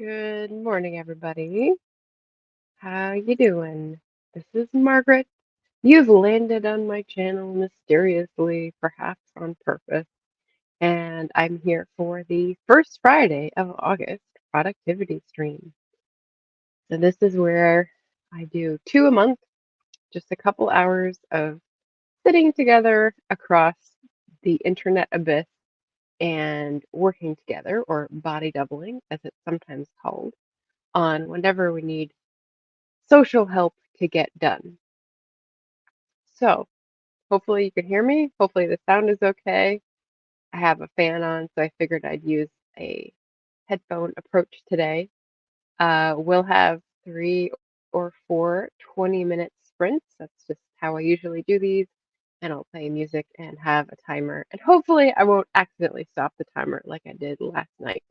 Good morning, everybody. How you doing? This is Margaret. You've landed on my channel mysteriously, perhaps on purpose, and I'm here for the first Friday of August productivity stream. So this is where I do two a month, just a couple hours of sitting together across the internet abyss and working together, or body doubling, as it's sometimes called, on whenever we need social help to get done. So hopefully you can hear me. Hopefully the sound is okay. I have a fan on, so I figured I'd use a headphone approach today. We'll have 3 or 4 20-minute sprints. That's just how I usually do these. And I'll play music and have a timer. And hopefully I won't accidentally stop the timer like I did last night.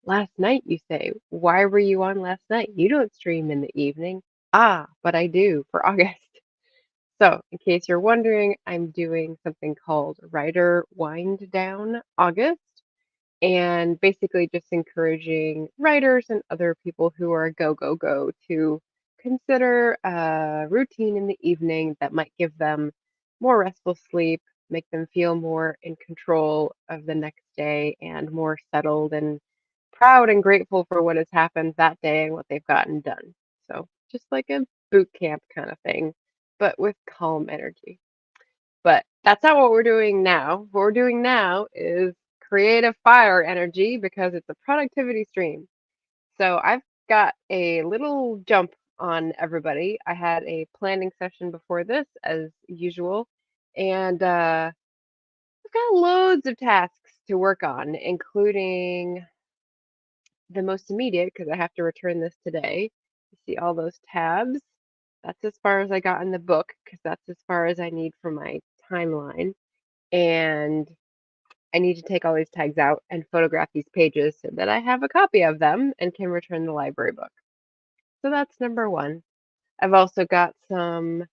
Last night, you say, why were you on last night? You don't stream in the evening. Ah, but I do for August. So, in case you're wondering, I'm doing something called Writer Wind Down August, and basically just encouraging writers and other people who are go, go, go to consider a routine in the evening that might give them more restful sleep, make them feel more in control of the next day, and more settled and proud and grateful for what has happened that day and what they've gotten done. So, just like a boot camp kind of thing, but with calm energy. But that's not what we're doing now. What we're doing now is creative fire energy because it's a productivity stream. So I've got a little jump on everybody. I had a planning session before this, as usual, and I've got loads of tasks to work on, including the most immediate because I have to return this today. You see all those tabs? That's as far as I got in the book because that's as far as I need for my timeline. And I need to take all these tags out and photograph these pages so that I have a copy of them and can return the library book. So that's number one. I've also got some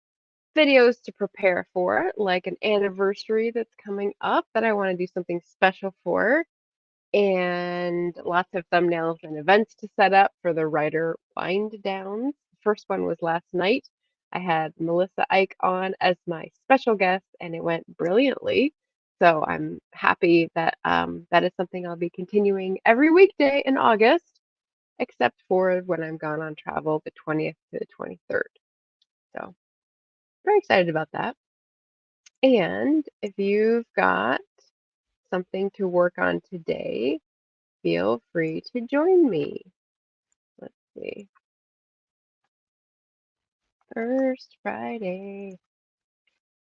videos to prepare for, like an anniversary that's coming up that I want to do something special for, and lots of thumbnails and events to set up for the writer wind downs. The first one was last night. I had Melissa Ike on as my special guest, and it went brilliantly. So I'm happy that that is something I'll be continuing every weekday in August, except for when I'm gone on travel, the 20th to the 23rd. So very excited about that. And if you've got something to work on today, feel free to join me. Let's see. First Friday.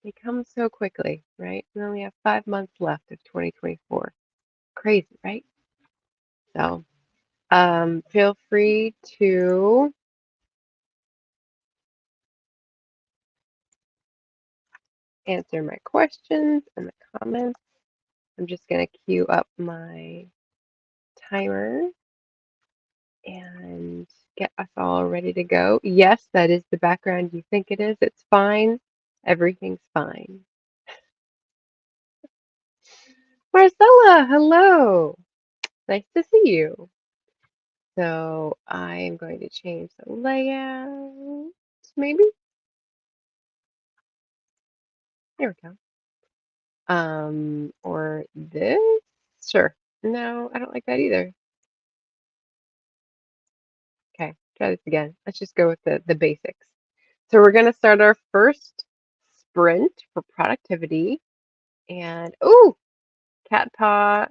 They come so quickly, right? We only have 5 months left of 2024. Crazy, right? So, feel free to answer my questions in the comments. I'm just going to queue up my timer and get us all ready to go. Yes, that is the background you think it is. It's fine. Everything's fine. Marcella, hello. Nice to see you. So I am going to change the layout, maybe. There we go. Or this. Sure. No, I don't like that either. Okay, try this again. Let's just go with the basics. So we're going to start our first sprint for productivity. And oh, Cat Paw.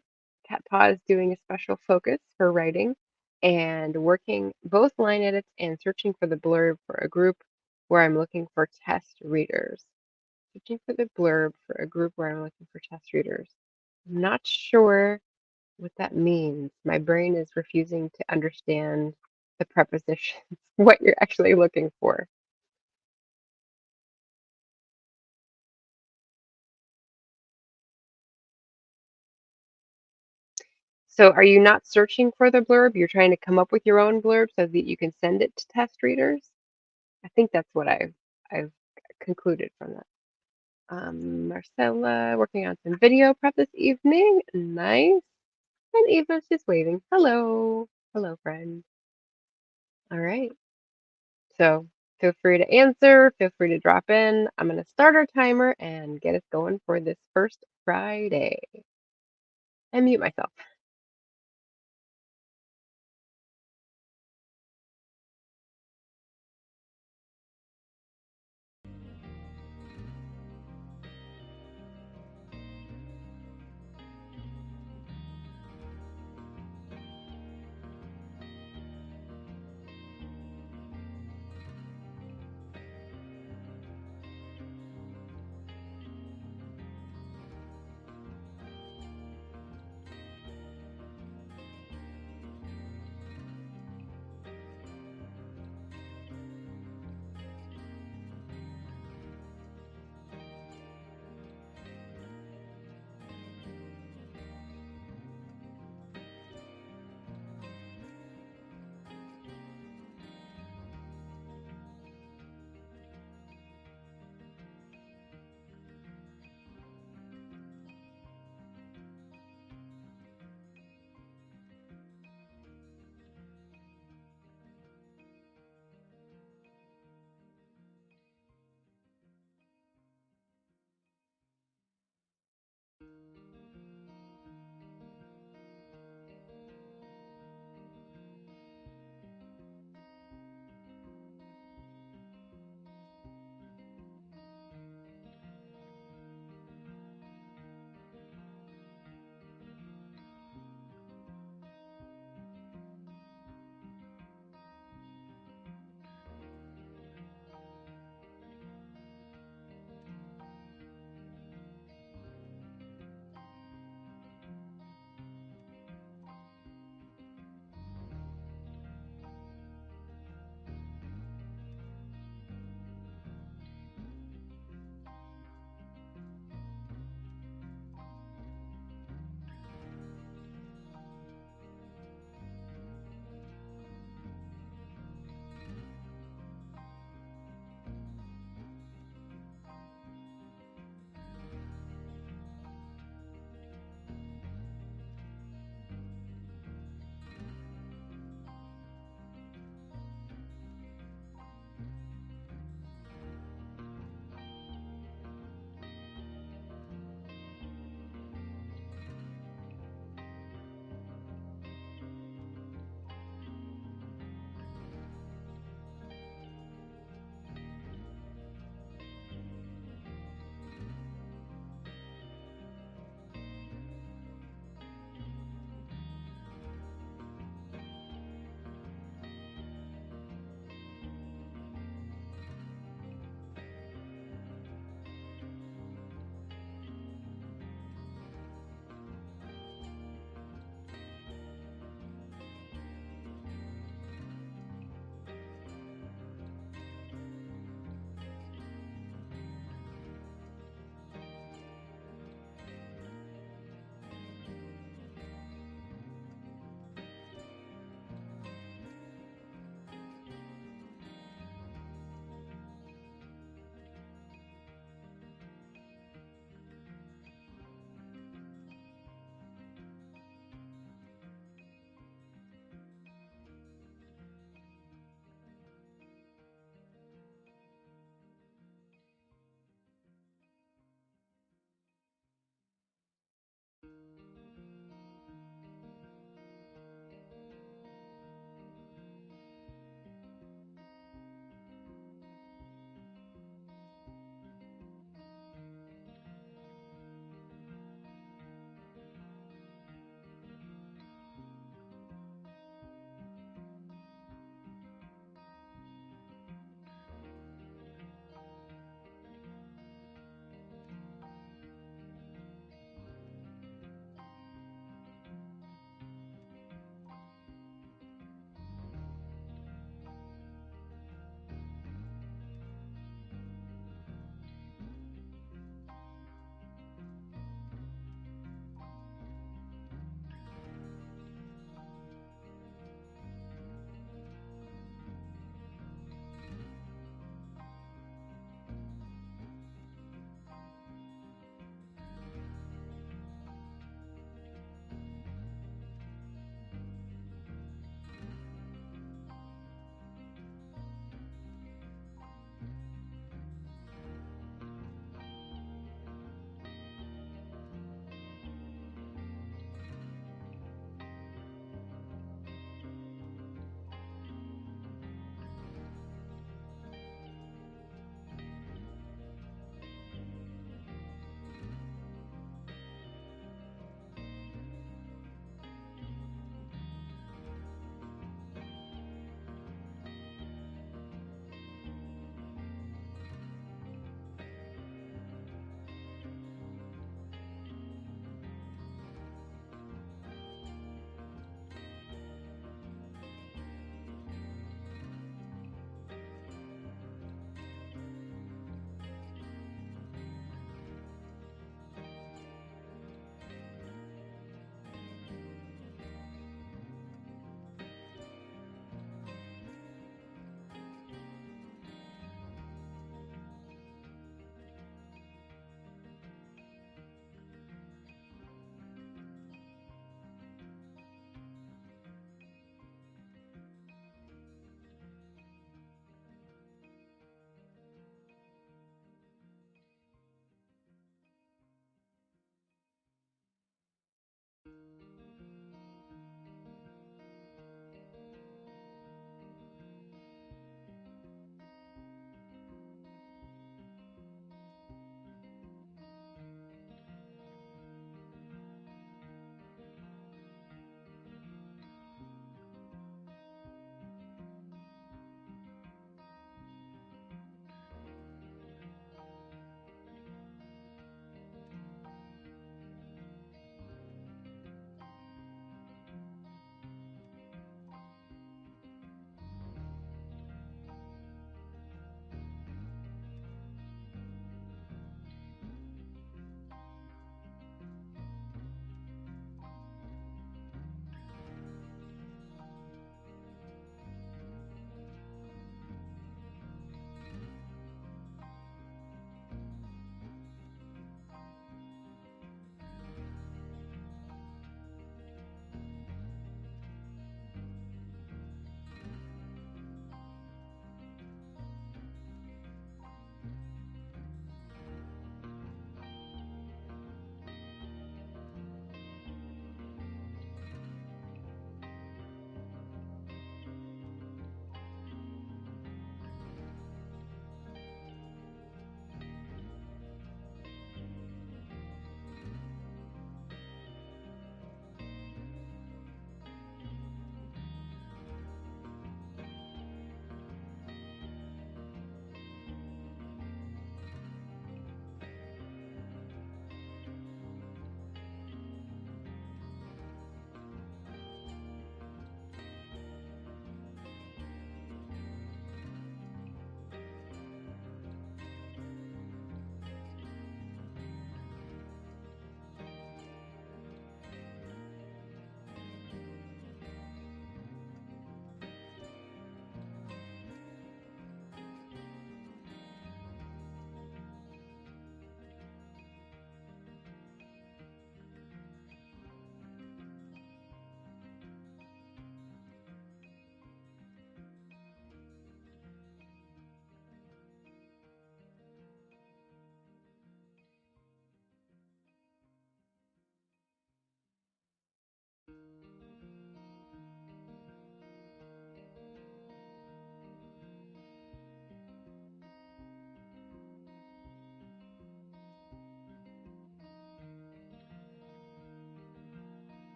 Cat Paw is doing a special focus for writing and working both line edits and searching for the blurb for a group where I'm looking for test readers. Searching for the blurb for a group where I'm looking for test readers. I'm not sure what that means. My brain is refusing to understand the prepositions, what you're actually looking for. So are you not searching for the blurb? You're trying to come up with your own blurb so that you can send it to test readers? I think that's what I've concluded from that. Marcella working on some video prep this evening. Nice. And Eva's just waving. Hello. Hello, friend. All right. So feel free to answer, feel free to drop in. I'm going to start our timer and get us going for this first Friday. And mute myself.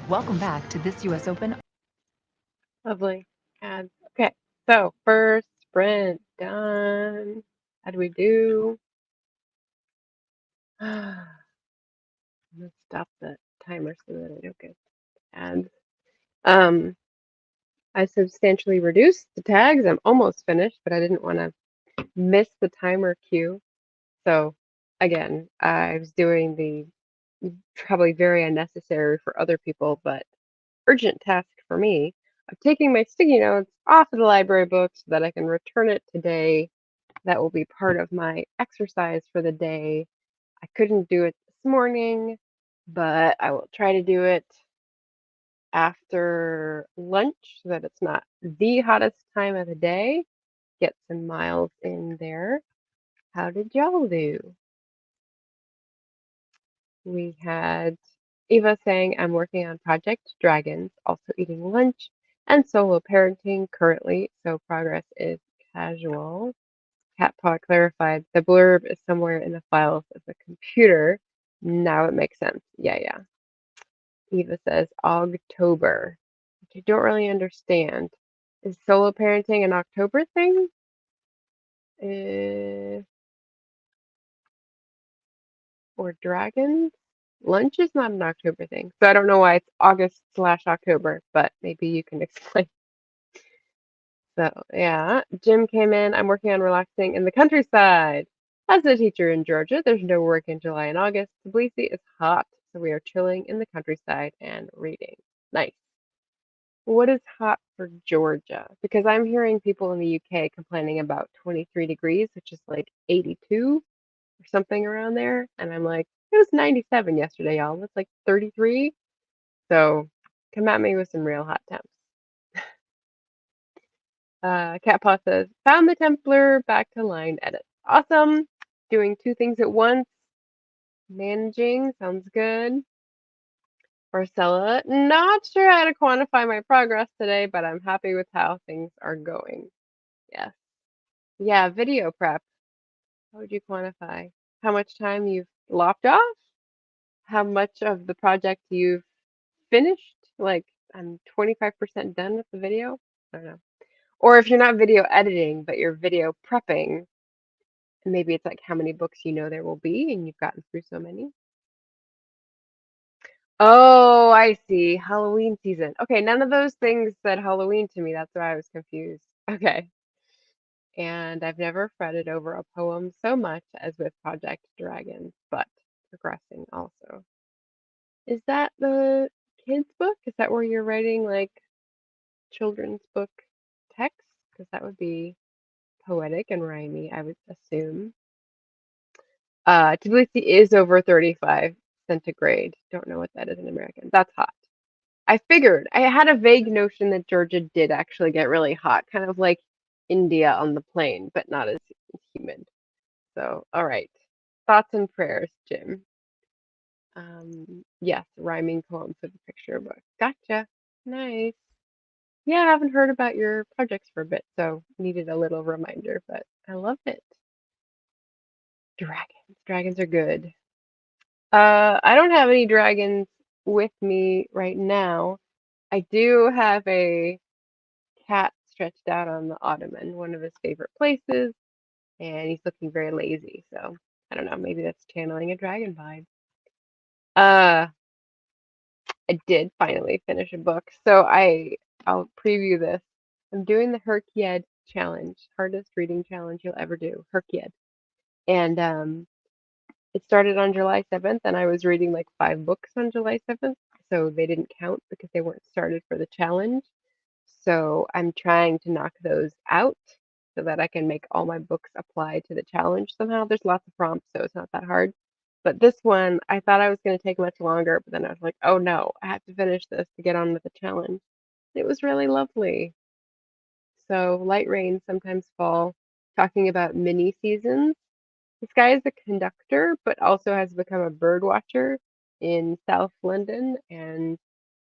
Welcome back to this US Open. Lovely. Ads. Okay, so first sprint done. How do we do? I'm gonna stop the timer so that I don't get ads. Um, I substantially reduced the tags. I'm almost finished, but I didn't want to miss the timer cue. So again, I was doing the probably very unnecessary for other people, but urgent task for me of taking my sticky notes off of the library book so that I can return it today. That will be part of my exercise for the day. I couldn't do it this morning, but I will try to do it after lunch so that it's not the hottest time of the day. Get some miles in there. How did y'all do? We had Eva saying, I'm working on Project Dragons, also eating lunch, and solo parenting currently, so progress is casual. Cat Paw clarified, the blurb is somewhere in the files of the computer. Now it makes sense. Yeah, yeah. Eva says, October, which I don't really understand. Is solo parenting an October thing? Uh, or dragons? Lunch is not an October thing, so I don't know why it's August/October, but maybe you can explain. So, yeah, Jim came in. I'm working on relaxing in the countryside. As a teacher in Georgia, there's no work in July and August. Tbilisi is hot, so we are chilling in the countryside and reading. Nice. What is hot for Georgia? Because I'm hearing people in the UK complaining about 23 degrees, which is like 82 or something around there. And I'm like, it was 97 yesterday, y'all. That's like 33. So come at me with some real hot temps. Cat Paw says, found the Templar, back to line edit. Awesome. Doing two things at once. Managing, sounds good. Marcella, not sure how to quantify my progress today, but I'm happy with how things are going. Yes. Yeah, video prep. How would you quantify? How much time you've lopped off? How much of the project you've finished? Like, I'm 25% done with the video? I don't know. Or if you're not video editing, but you're video prepping, and maybe it's like how many books you know there will be, and you've gotten through so many. Oh, I see. Halloween season. Okay, none of those things said Halloween to me. That's why I was confused. Okay. And I've never fretted over a poem so much as with Project Dragons, but progressing also. Is that the kids' book? Is that where you're writing like children's book text? Because that would be poetic and rhymey, I would assume. Tbilisi is over 35 centigrade. Don't know what that is in American. That's hot. I figured. I had a vague notion that Georgia did actually get really hot, kind of like India on the plane, but not as humid. So, all right. Thoughts and prayers, Jim. Yes, rhyming poems with a picture book. Gotcha. Nice. Yeah, I haven't heard about your projects for a bit, so needed a little reminder, but I love it. Dragons. Dragons are good. I don't have any dragons with me right now. I do have a cat stretched out on the ottoman, one of his favorite places, and he's looking very lazy. So I don't know, maybe that's channeling a dragon vibe. Uh, I did finally finish a book, so I'll preview this. I'm doing the Herkyed challenge, hardest reading challenge you'll ever do, Herkyed, and it started on July 7th, and I was reading like 5 books on July 7th, so they didn't count because they weren't started for the challenge. So I'm trying to knock those out so that I can make all my books apply to the challenge somehow. There's lots of prompts, so it's not that hard. But this one, I thought I was going to take much longer, but then I was like, oh no, I have to finish this to get on with the challenge. It was really lovely. So light rain sometimes fall, talking about mini seasons. This guy is a conductor, but also has become a bird watcher in South London and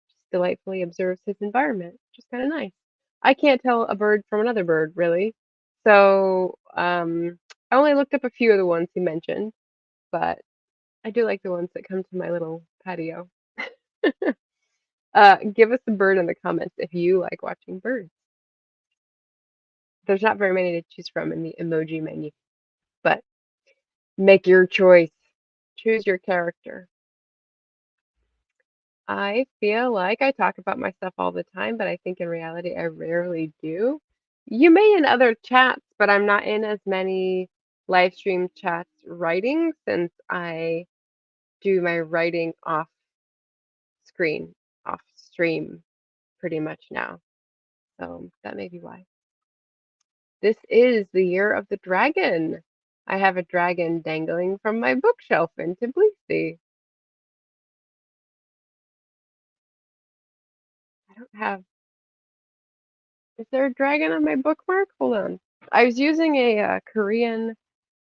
just delightfully observes his environment, which is kind of nice. I can't tell a bird from another bird, really. So I only looked up a few of the ones he mentioned, but I do like the ones that come to my little patio. Give us a bird in the comments if you like watching birds. There's not very many to choose from in the emoji menu, but make your choice. Choose your character. I feel like I talk about myself all the time, but I think in reality I rarely do. You may in other chats, but I'm not in as many live stream chats writing since I do my writing off screen, off stream pretty much now. So that may be why. This is the year of the dragon. I have a dragon dangling from my bookshelf in Tbilisi. I don't have. Is there a dragon on my bookmark? Hold on. I was using a Korean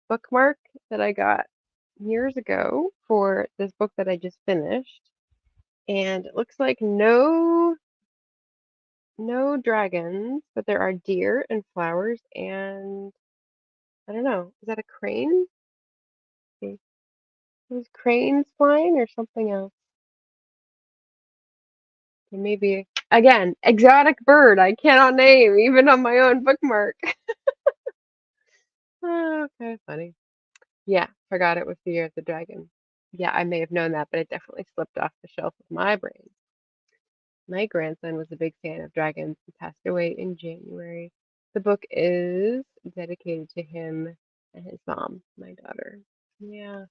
bookmark that I got years ago for this book that I just finished, and it looks like no dragons, but there are deer and flowers and I don't know. Is that a crane? See, those cranes flying or something else? Maybe again, exotic bird I cannot name even on my own bookmark. Oh, okay, funny. Yeah, forgot it was the year of the dragon. Yeah, I may have known that, but it definitely slipped off the shelf of my brain. My grandson was a big fan of dragons and passed away in January. The book is dedicated to him and his mom, my daughter. Yeah,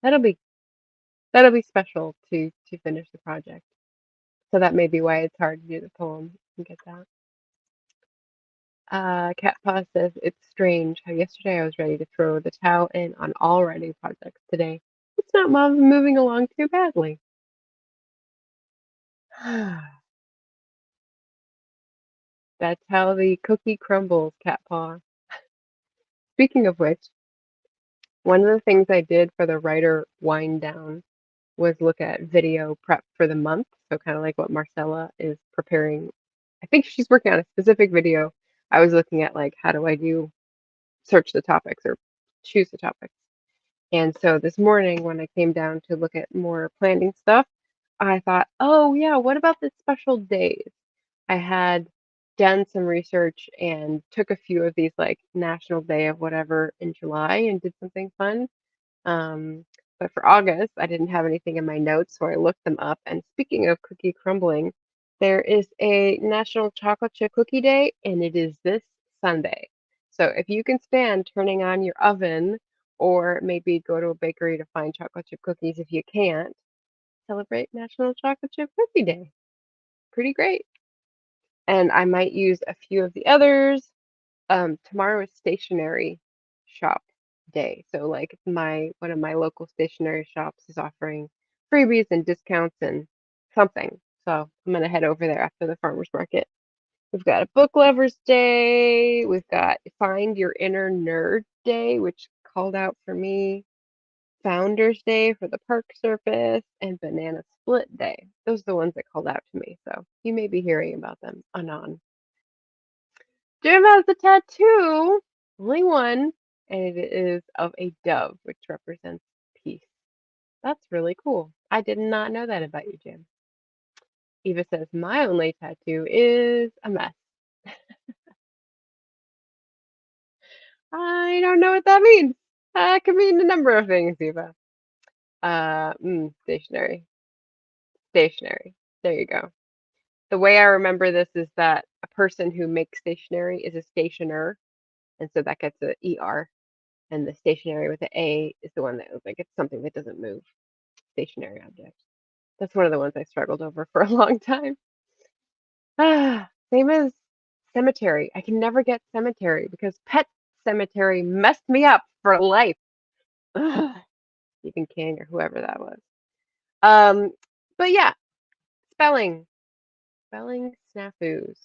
that'll be that'll be special to finish the project. So that may be why it's hard to do the poem and get that. Cat Paw says it's strange how yesterday I was ready to throw the towel in on all writing projects. Today, it's not moving along too badly. That's how the cookie crumbles, Cat Paw. Speaking of which, one of the things I did for the writer wind down was look at video prep for the month. So kind of like what Marcella is preparing. I think she's working on a specific video. I was looking at like how do I do search the topics or choose the topics. And so this morning when I came down to look at more planning stuff, I thought, oh yeah, what about the special days? I had done some research and took a few of these like National Day of whatever in July and did something fun. Um, but for August, I didn't have anything in my notes, so I looked them up. And speaking of cookie crumbling, there is a National Chocolate Chip Cookie Day, and it is this Sunday. So if you can stand turning on your oven, or maybe go to a bakery to find chocolate chip cookies if you can't, celebrate National Chocolate Chip Cookie Day. Pretty great. And I might use a few of the others. Tomorrow is stationery shop day. So like my one of my local stationery shops is offering freebies and discounts and something. So I'm gonna head over there after the farmers market. We've got a book lovers day. We've got find your inner nerd day, which called out for me. Founders Day for the Park Surface and Banana Split Day. Those are the ones that called out to me. So you may be hearing about them anon. Jim has a tattoo, only one, and it is of a dove, which represents peace. That's really cool. I did not know that about you, Jim. Eva says, my only tattoo is a mess. I don't know what that means. It could mean a number of things, Eva. Stationary. Stationary. There you go. The way I remember this is that a person who makes stationery is a stationer, and so that gets a ER. And the stationary with the A is the one that like it's something that doesn't move. Stationary object. That's one of the ones I struggled over for a long time. Same as cemetery. I can never get cemetery because pet cemetery messed me up for life. Stephen King or whoever that was. Um, but yeah, spelling, spelling snafus.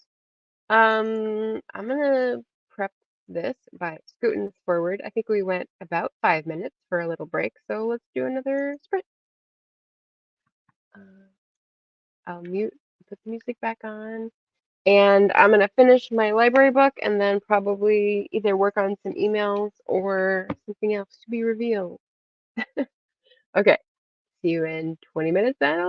I'm gonna prep this by scooting this forward. I think we went about 5 minutes for a little break, so let's do another sprint. Uh, I'll put the music back on, and I'm gonna finish my library book and then probably either work on some emails or something else to be revealed. Okay, see you in 20 minutes. Then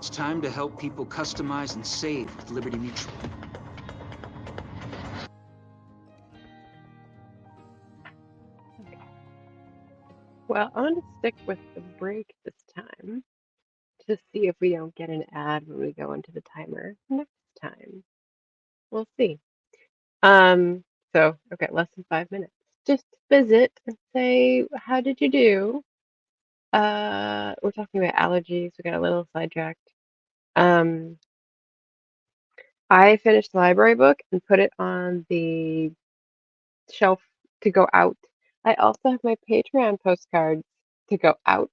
It's time to help people customize and save with Liberty Mutual. Well, I'm going to stick with the break this time to see if we don't get an ad when we go into the timer next time. We'll see. Um, okay, less than 5 minutes. Just visit and say, how did you do? We're talking about allergies. We got a little sidetracked. Um, I finished the library book and put it on the shelf to go out. I also have my Patreon postcards to go out.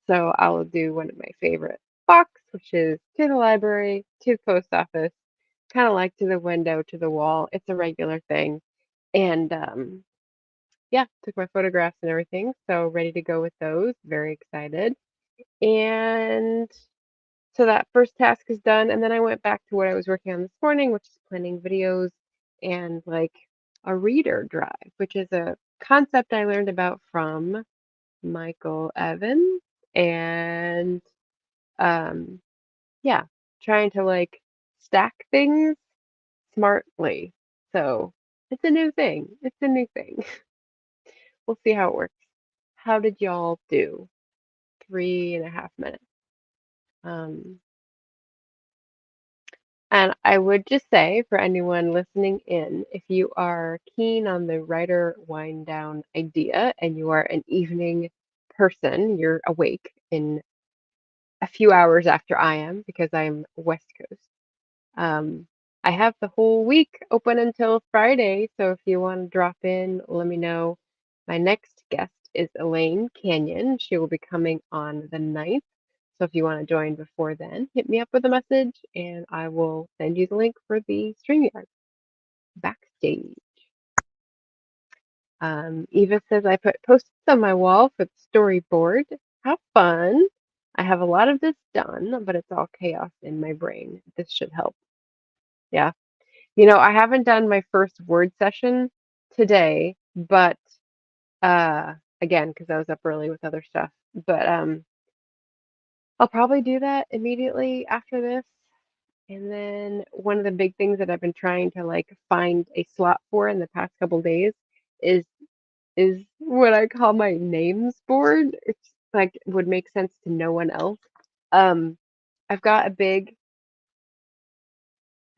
So I'll do one of my favorite box, which is to the library, to the post office, kind of like to the window, to the wall. It's a regular thing. And yeah, took my photographs and everything. So ready to go with those. Very excited. And so that first task is done. And then I went back to what I was working on this morning, which is planning videos and like a reader drive, which is a concept I learned about from Michael Evans. And um, yeah, trying to like stack things smartly. So it's a new thing. It's a new thing. We'll see how it works. How did y'all do? 3.5 minutes. Um, And I would just say for anyone listening in, if you are keen on the writer wind down idea and you are an evening person, you're awake in a few hours after I am because I'm West Coast. Um, I have the whole week open until Friday, so if you want to drop in, let me know. My next guest is Elaine Canyon. She will be coming on the 9th. So if you want to join before then, hit me up with a message and I will send you the link for the StreamYard backstage. Eva says I put post-its on my wall for the storyboard. How fun. I have a lot of this done, but it's all chaos in my brain. This should help. Yeah. I haven't done my first word session today, but again, because I was up early with other stuff. But I'll probably do that immediately after this. And then one of the big things that I've been trying to like find a slot for in the past couple days is is what I call my names board. It's like would make sense to no one else. Um, I've got a big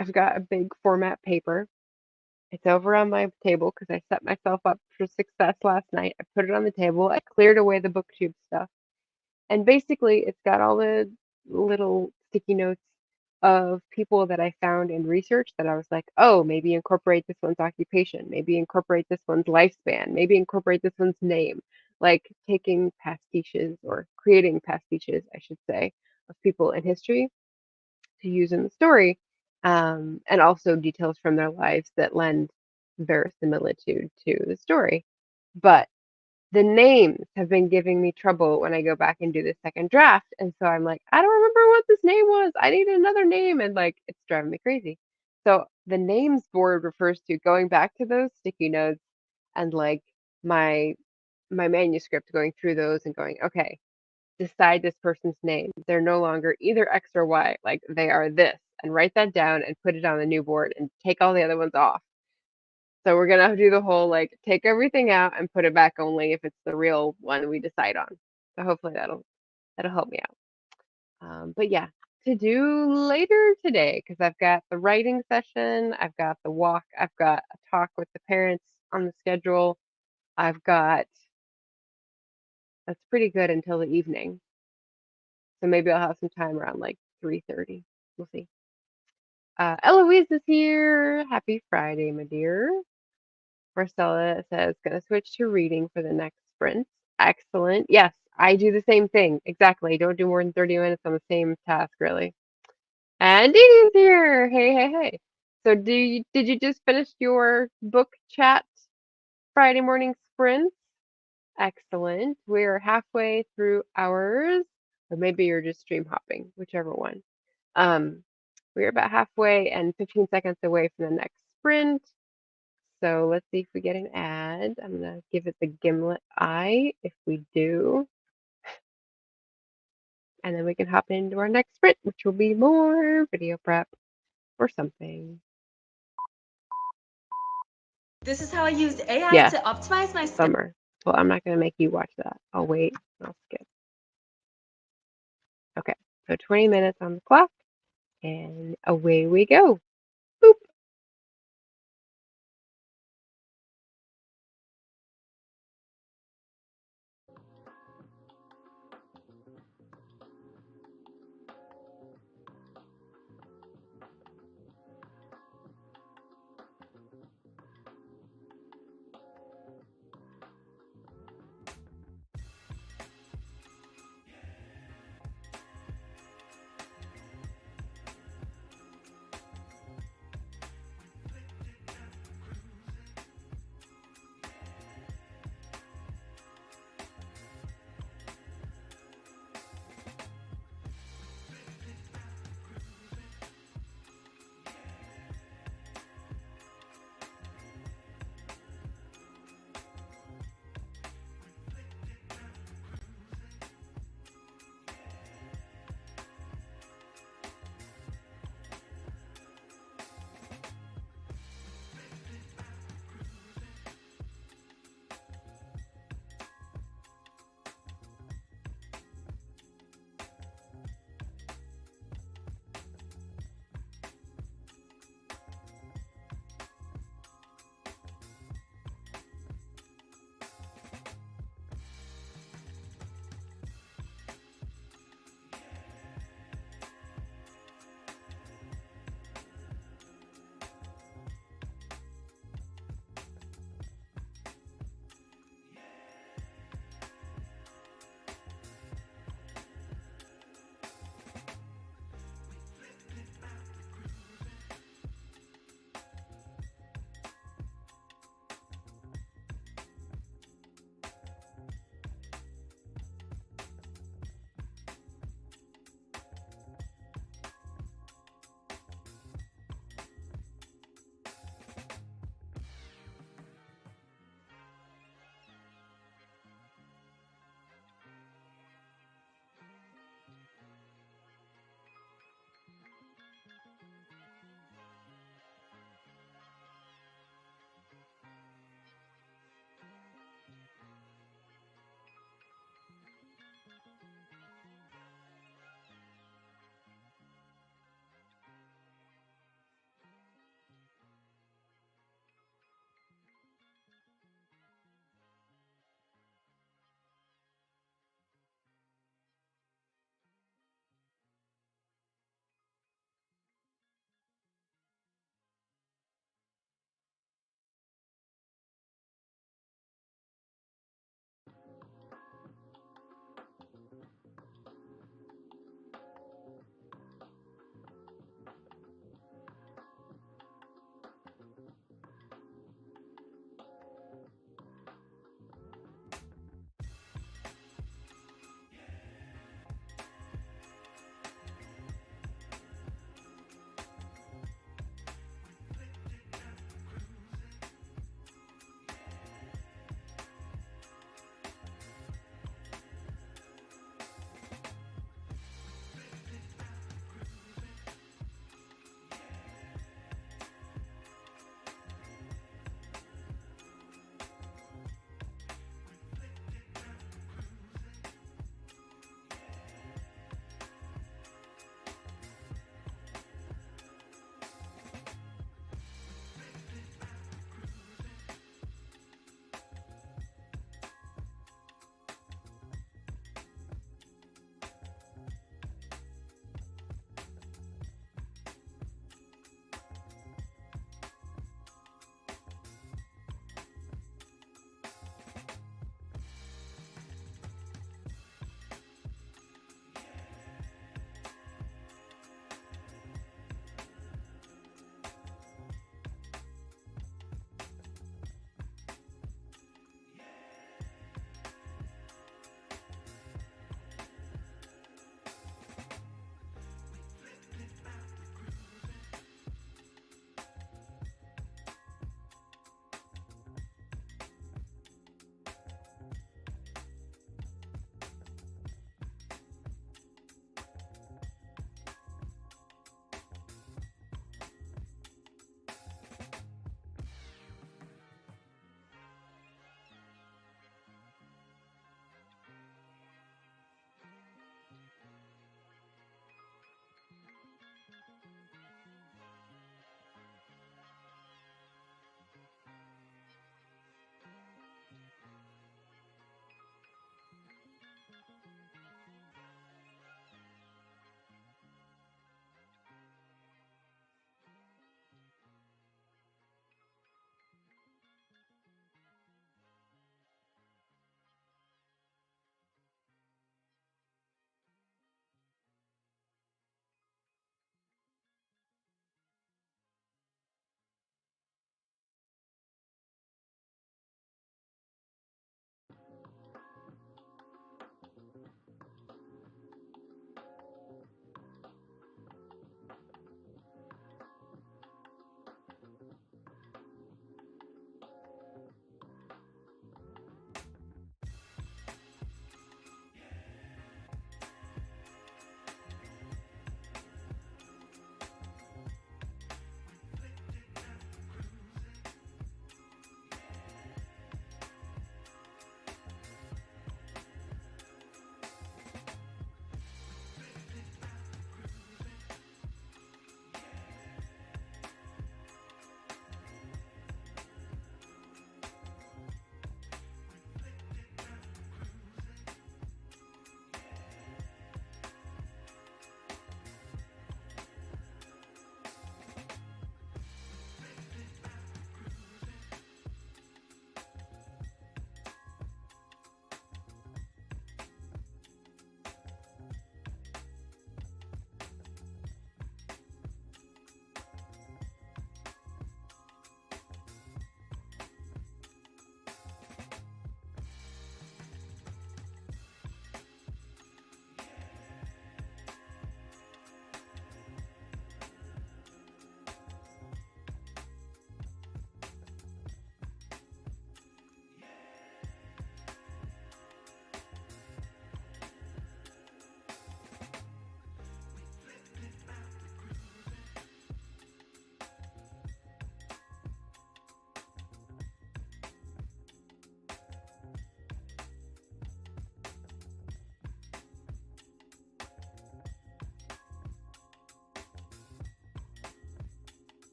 I've got a big format paper. It's over on my table because I set myself up for success last night. I put it on the table. I cleared away the Booktube stuff. And basically, it's got all the little sticky notes of people that I found in research that I was like, oh, maybe incorporate this one's occupation, maybe incorporate this one's lifespan, maybe incorporate this one's name, like taking pastiches or creating pastiches, I should say, of people in history to use in the story, and also details from their lives that lend verisimilitude to the story. But the names have been giving me trouble when I go back and do the second draft. And so I'm like, I don't remember what this name was. I need another name. And like, it's driving me crazy. So the names board refers to going back to those sticky notes and like my my manuscript, going through those and going, okay, decide this person's name. They're no longer either X or Y, like they are this, and write that down and put it on the new board and take all the other ones off. So we're gonna do the whole like take everything out and put it back only if it's the real one we decide on. So hopefully that'll help me out. But yeah, to do later today because I've got the writing session, I've got the walk, I've got a talk with the parents on the schedule. I've got That's pretty good until the evening. So maybe I'll have some time around like 3:30. We'll see. Eloise is here. Happy Friday, my dear. Marcella says, gonna switch to reading for the next sprint. Excellent. Yes, I do the same thing. Exactly. Don't do more than 30 minutes on the same task, really. And Dee here. Hey, hey, hey. So did you just finish your book chat Friday morning sprint? Excellent. We're halfway through ours, or maybe you're just stream hopping, whichever one. Um, we're about halfway and 15 seconds away from the next sprint. So let's see if we get an ad. I'm gonna give it the gimlet eye if we do. and then we can hop into our next sprint, which will be more video prep or something. This is how I used AI Yeah, to optimize my summer. Well, I'm not going to make you watch that. I'll wait. I'll skip. Okay, so 20 minutes on the clock, and away we go. Boop.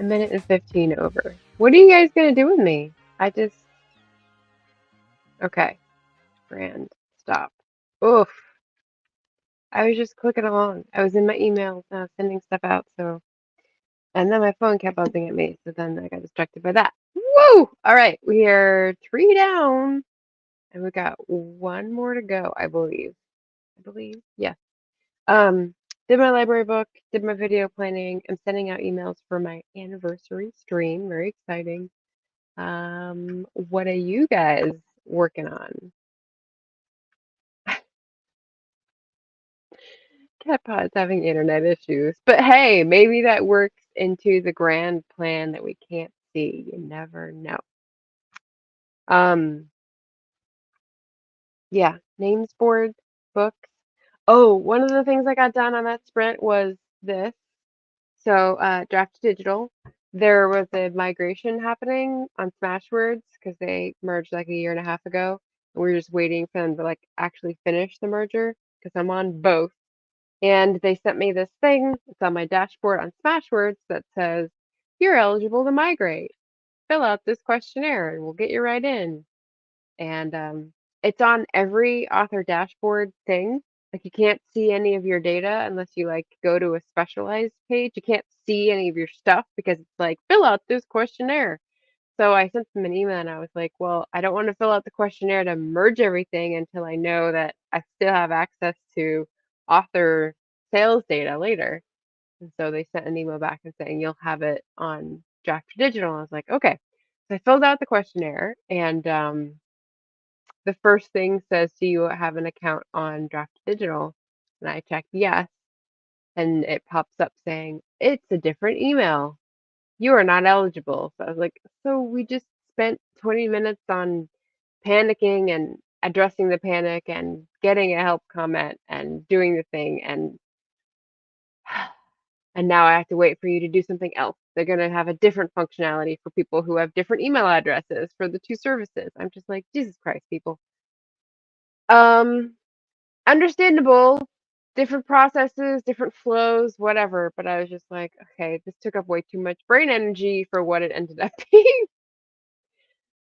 A minute and 15 over. What are you guys gonna do with me? Okay. Brand. Stop. Oof. I was just clicking along. I was in my emails, sending stuff out, so. And then my phone kept buzzing at me, so then I got distracted by that. Woo! All right, we are 3 down, and we got 1 more to go, I believe. Yeah. Um, did my library book, did my video planning. I'm sending out emails for my anniversary stream. Very exciting. What are you guys working on? Cat Pod's having internet issues, but hey, maybe that works into the grand plan that we can't see. You never know. Um, yeah, names board, books. Oh, one of the things I got done on that sprint was this. So, Draft to Digital, there was a migration happening on Smashwords because they merged like a year and a half ago. And we were just waiting for them to like actually finish the merger because I'm on both. And they sent me this thing. It's on my dashboard on Smashwords that says, "You're eligible to migrate. Fill out this questionnaire and we'll get you right in." And it's on every author dashboard thing. Like you can't see any of your data unless you like go to a specialized page. You can't see any of your stuff because it's like fill out this questionnaire. So I sent them an email and I was like, well, I don't want to fill out the questionnaire to merge everything until I know that I still have access to author sales data later. And so they sent an email back and saying you'll have it on Draft to Digital. I was like, okay. So I filled out the questionnaire and the first thing says, do you have an account on Draft Digital? And I checked yes, and it pops up saying, it's a different email. You are not eligible. So I was like, so we just spent 20 minutes on panicking and addressing the panic and getting a help comment and doing the thing and now I have to wait for you to do something else. They're going to have a different functionality for people who have different email addresses for the two services. I'm just like, Jesus Christ, people. Um, Understandable, different processes, different flows, whatever. But I was just like, okay, this took up way too much brain energy for what it ended up being.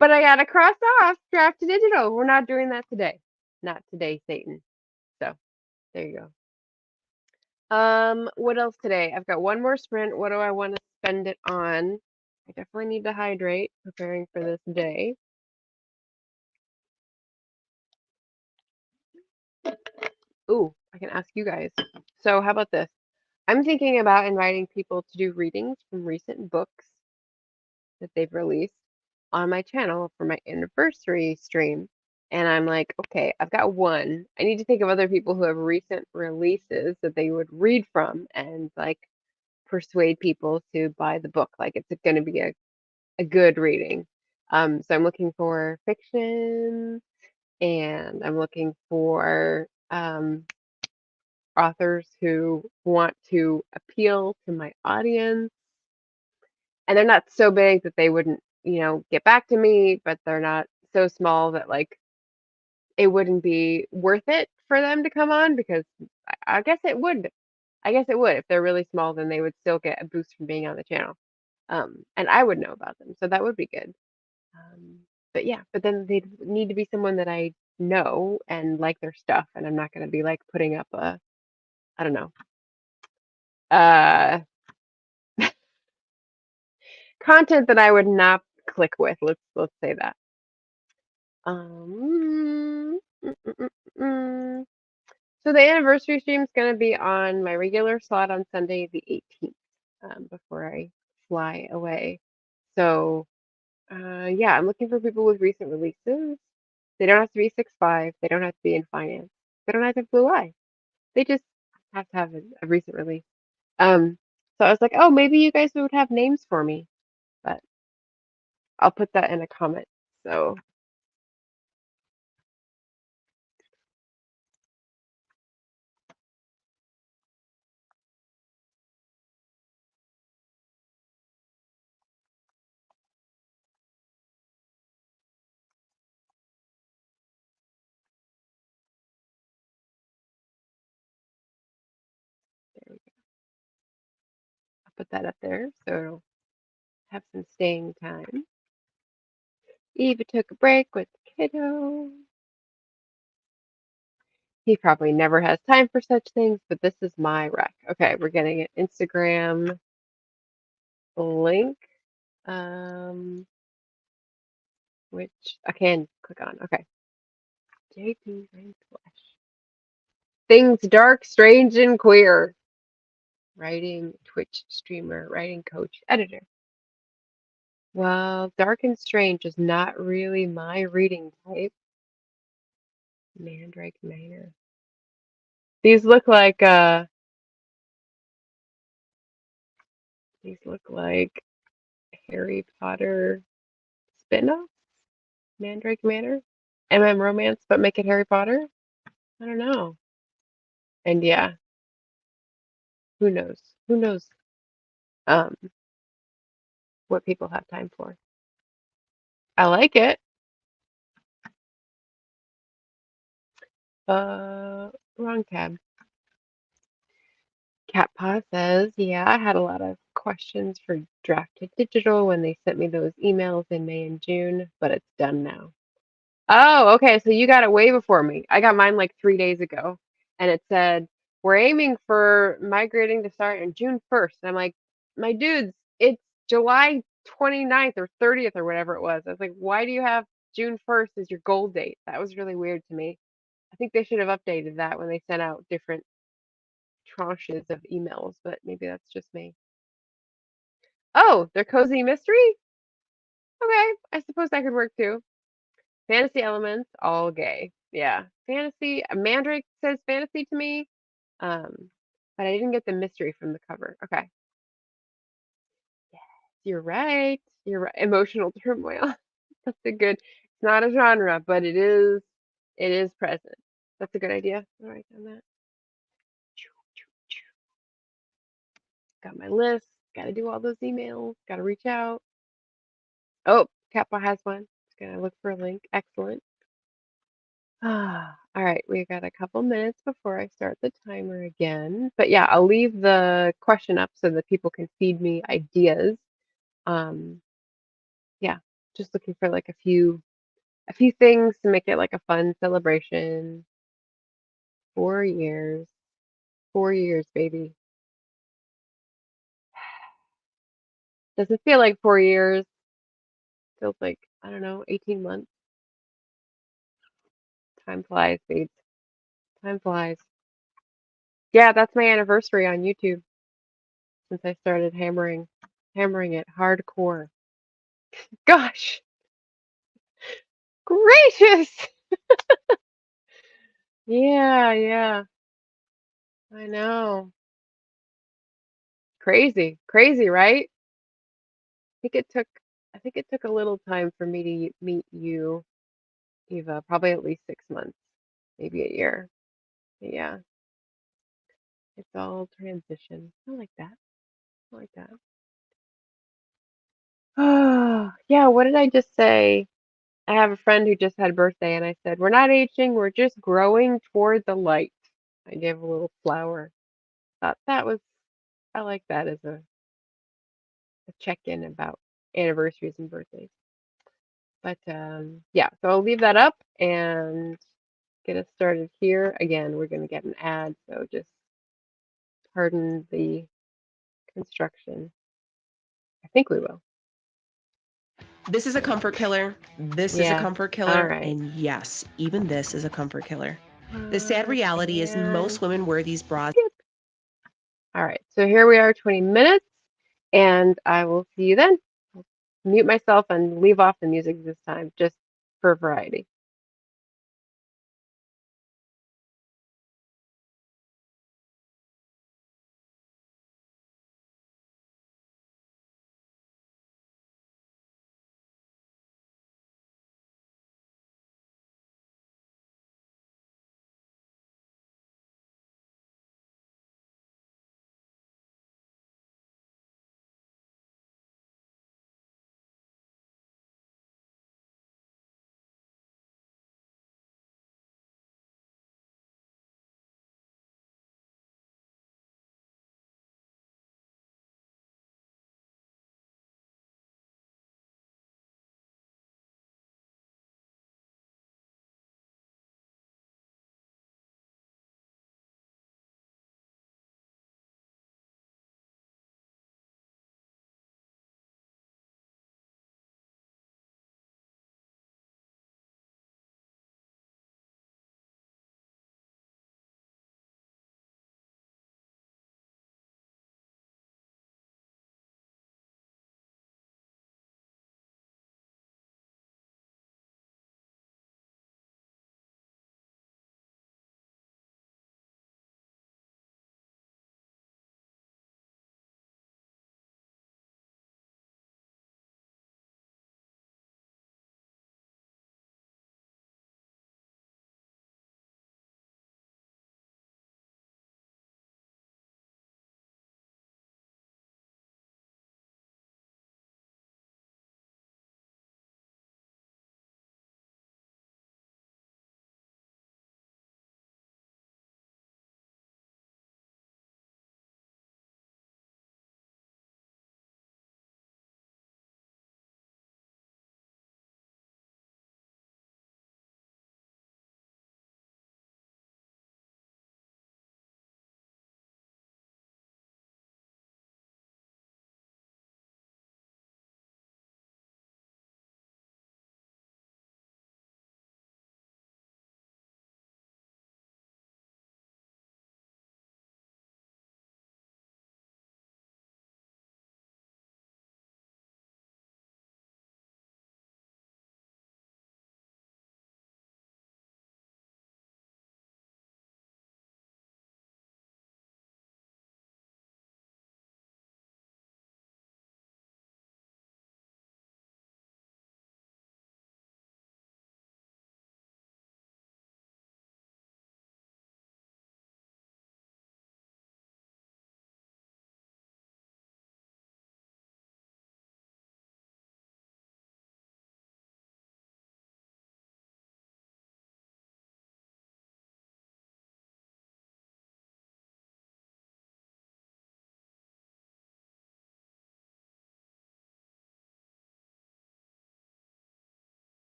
But I gotta cross off Draft to Digital. We're not doing that today. Not today, Satan. So there you go. What else today? I've got 1 more sprint. What do I want to spend it on? I definitely need to hydrate, preparing for this day. Ooh, I can ask you guys. So how about this? I'm thinking about inviting people to do readings from recent books that they've released on my channel for my anniversary stream. And I'm like, okay, I've got one. I need to think of other people who have recent releases that they would read from and like persuade people to buy the book. Like it's going to be a good reading. So I'm looking for fiction and I'm looking for authors who want to appeal to my audience. And they're not so big that they wouldn't, get back to me, but they're not so small that like it wouldn't be worth it for them to come on because I guess it would. I guess it would. If they're really small, then they would still get a boost from being on the channel. And I would know about them, so that would be good. But yeah, but then they need to be someone that I know and like their stuff, and I'm not going to be like putting up I don't know, uh, content that I would not click with. Let's say that. Um, mm, mm, mm, mm. So the anniversary stream is going to be on my regular slot on Sunday the 18th, before I fly away. So yeah, I'm looking for people with recent releases. They don't have to be 6'5". They don't have to be in finance. They don't have to have blue eye. They just have to have a recent release. So I was like, oh, maybe you guys would have names for me, but I'll put that in a comment. So there we go. I'll put that up there. So have some staying time. Eva took a break with the kiddo. He probably never has time for such things, but this is my rec. Okay, we're getting an Instagram link, which I can click on. Okay. JP Flash. Things dark, strange, and queer. Writing Twitch streamer, writing coach, editor. Well, dark and strange is not really my reading type. Mandrake Manor. These look like Harry Potter spin-offs. Mandrake Manor. Romance, but make it Harry Potter? I don't know. And yeah, who knows? Who knows um what people have time for. I like it. Wrong tab. Cat Paw says, yeah, I had a lot of questions for Drafted Digital when they sent me those emails in May and June, but it's done now. Oh, okay. So you got it way before me. I got mine like 3 days ago, and it said, we're aiming for migrating to start on June 1st. And I'm like, my dudes, it's July 29th or 30th or whatever it was. I was like, why do you have June 1st as your goal date? That was really weird to me. I think they should have updated that when they sent out different tranches of emails, but maybe that's just me. Oh, they're cozy mystery? Okay, I suppose that could work too. Fantasy elements, all gay. Yeah, fantasy. Mandrake says fantasy to me, but I didn't get the mystery from the cover. Okay, yes, you're right. You're right. Emotional turmoil. That's a good. It's not a genre, but it is. It is present. That's a good idea. I'll write down that. Got my list. Got to do all those emails. Got to reach out. Oh, Kappa has one. Just gonna look for a link. Excellent. All right, we got a couple minutes before I start the timer again. But yeah, I'll leave the question up so that people can feed me ideas. Um, yeah, just looking for like a few things to make it like a fun celebration. 4 years. 4 years, baby. Doesn't feel like 4 years. Feels like, I don't know, 18 months. Time flies, babes. Time flies. Yeah, that's my anniversary on YouTube since I started hammering it hardcore. Gosh, gracious. Yeah, yeah, I know. Crazy, crazy, right? I think it took a little time for me to meet you, Eva, probably at least 6 months, maybe a year. But yeah, it's all transition. I like that. I like that. Oh, yeah, what did I just say? I have a friend who just had a birthday, and I said, we're not aging, we're just growing toward the light. I gave a little flower. Thought that was, I like that as a check-in about anniversaries and birthdays. But yeah, so I'll leave that up and get us started here. Again, we're going to get an ad, so just pardon the construction. I think we will. This is a comfort killer. This is a Yeah. comfort All killer. right. And yes, even this is a comfort killer. The sad reality is most women wear these bras. All right. So here we are, 20 minutes, and I will see you then. I'll mute myself and leave off the music this time, just for variety.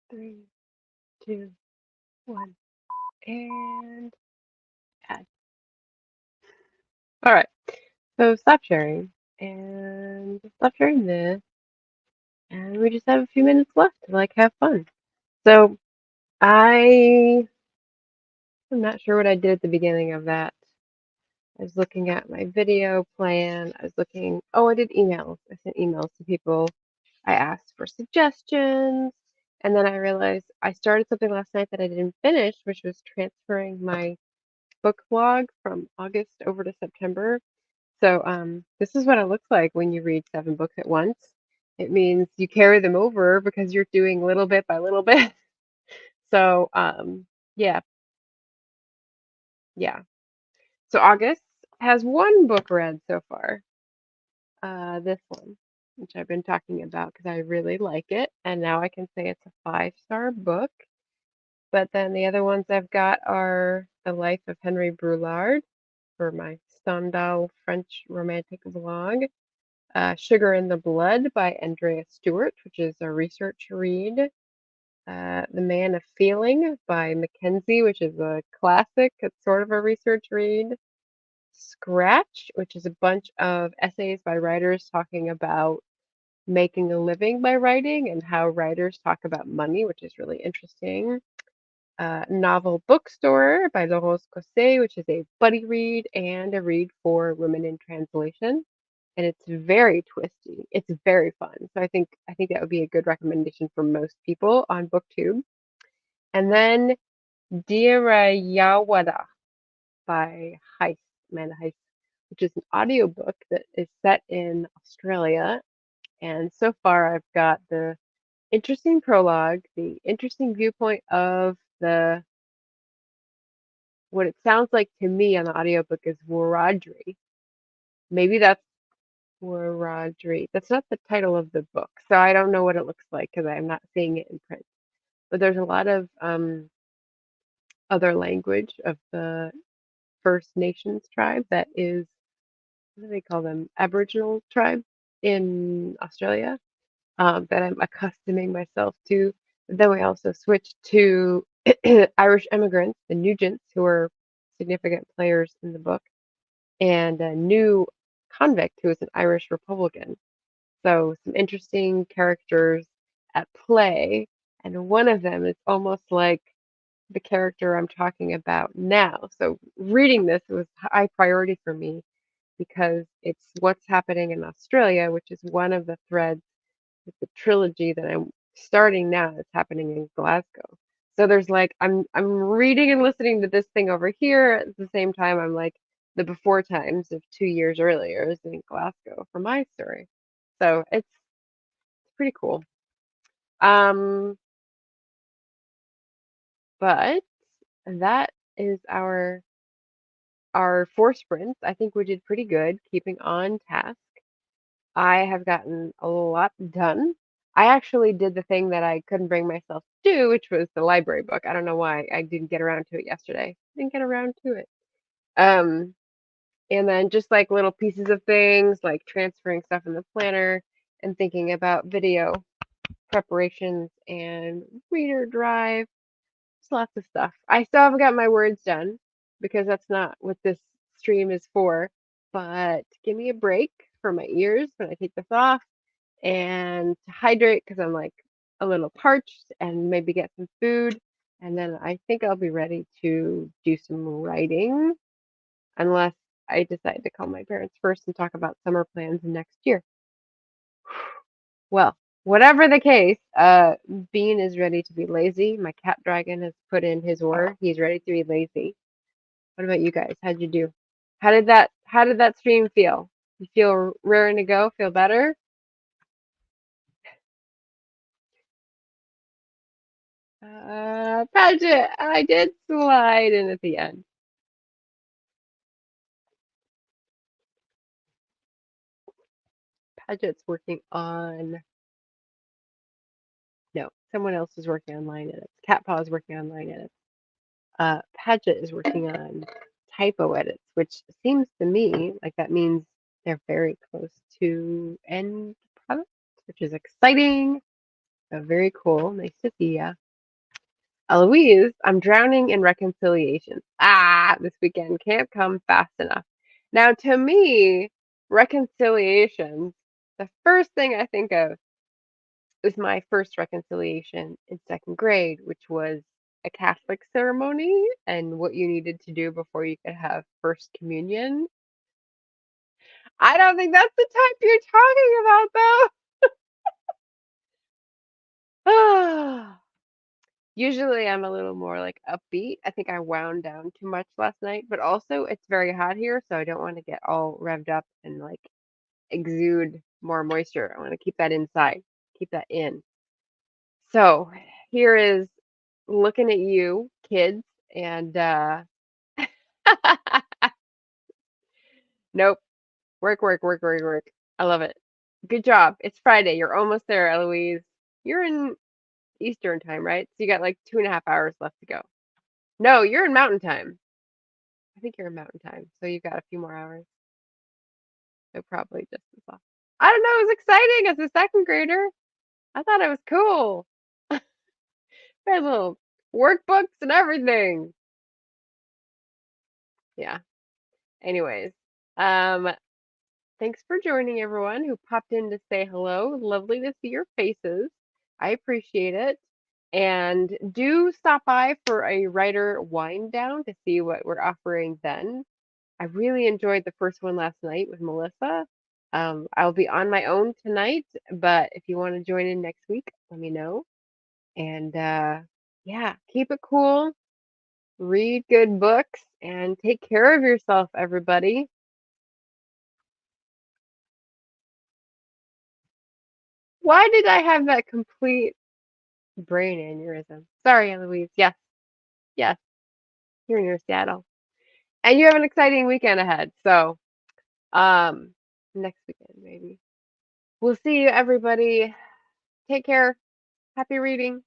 3, 2, 1, and add. All right. So stop sharing and stop sharing this, and we just have a few minutes left to like have fun. So I am not sure what I did at the beginning of that. I was looking at my video plan. I was looking. Oh, I did emails. I sent emails to people. I asked for suggestions, and then I realized I started something last night that I didn't finish, which was transferring my book blog from August over to September. So this is what it looks like when you read 7 books at once. It means you carry them over because you're doing little bit by little bit. So yeah, yeah. So August has 1 book read so far. This one, which I've been talking about because I really like it, and now I can say it's a 5-star book. But then the other ones I've got are The Life of Henry Brulard for my Stendhal French romantic vlog. Sugar in the Blood by Andrea Stewart, which is a research read. The Man of Feeling by Mackenzie, which is a classic. It's sort of a research read. Scratch, which is a bunch of essays by writers talking about making a living by writing and how writers talk about money, which is really interesting. Novel Bookstore by Laurence Cosset, which is a buddy read and a read for women in translation. And it's very twisty. It's very fun. So I think that would be a good recommendation for most people on Booktube. And then Dirayawada by Heiss, Amanda Heiss, which is an audiobook that is set in Australia. And so far I've got the interesting prologue, the interesting viewpoint of the what it sounds like to me on the audiobook is Wiradjuri. Maybe that's Wiradjuri. That's not the title of the book, so I don't know what it looks like because I'm not seeing it in print. But there's a lot of other language of the First Nations tribe that is, what do they call them? Aboriginal tribe in Australia that I'm accustoming myself to. But then we also switched to Irish immigrants, the Nugents, who are significant players in the book, and a new convict who is an Irish Republican. So some interesting characters at play, and one of them is almost like the character I'm talking about now. So reading this was high priority for me because it's what's happening in Australia, which is one of the threads with the trilogy that I'm starting now that's happening in Glasgow. So there's like I'm reading and listening to this thing over here at the same time I'm like the before times of 2 years earlier is in Glasgow for my story. So it's pretty cool. Um, but that is our 4 sprints. I think we did pretty good keeping on task. I have gotten a lot done. I actually did the thing that I couldn't bring myself to do, which was the library book. I don't know why I didn't get around to it yesterday. Didn't get around to it. Um, and then just like little pieces of things, like transferring stuff in the planner and thinking about video preparations and reader drive. Just lots of stuff. I still haven't got my words done because that's not what this stream is for. But give me a break for my ears when I take this off and to hydrate because I'm like a little parched and maybe get some food. And then I think I'll be ready to do some writing unless I decide to call my parents first and talk about summer plans next year. Well, whatever the case, Bean is ready to be lazy. My cat dragon has put in his order. He's ready to be lazy. What about you guys? How'd you do? How did that stream feel? You feel raring to go? Feel better? Paget, I did slide in at the end. Paget's working on, no, someone else is working on line edits. Cat Paw is working on line edits. Paget is working on typo edits, which seems to me like that means they're very close to end product, which is exciting. So very cool. Nice to see ya. Eloise, I'm drowning in reconciliations. This weekend can't come fast enough. Now, to me, reconciliations, the first thing I think of is my first reconciliation in second grade, which was a Catholic ceremony and what you needed to do before you could have First Communion. I don't think that's the type you're talking about, though. Usually I'm a little more like upbeat. I think I wound down too much last night, but also it's very hot here, so I don't want to get all revved up and like exude more moisture. I want to keep that inside, keep that in. So here is looking at you, kids, and nope, work, work, work, work, work. I love it. Good job. It's Friday. You're almost there, Eloise. You're in Eastern time, right? So you got like 2.5 hours left to go. No, you're in Mountain time. I think you're in Mountain time, so you've got a few more hours. So probably just as well. I don't know. It was exciting as a second grader. I thought it was cool. We had little workbooks and everything. Yeah. Anyways, um, thanks for joining everyone who popped in to say hello. Lovely to see your faces. I appreciate it. And do stop by for a writer wind down to see what we're offering then. I really enjoyed the first one last night with Melissa. I'll be on my own tonight, but if you want to join in next week, let me know. And yeah, keep it cool, read good books, and take care of yourself, everybody. Why did I have that complete brain aneurysm? Sorry, Eloise. Yes, yes, you're near Seattle. And you have an exciting weekend ahead. So, um, next weekend, maybe. We'll see you, everybody. Take care. Happy reading.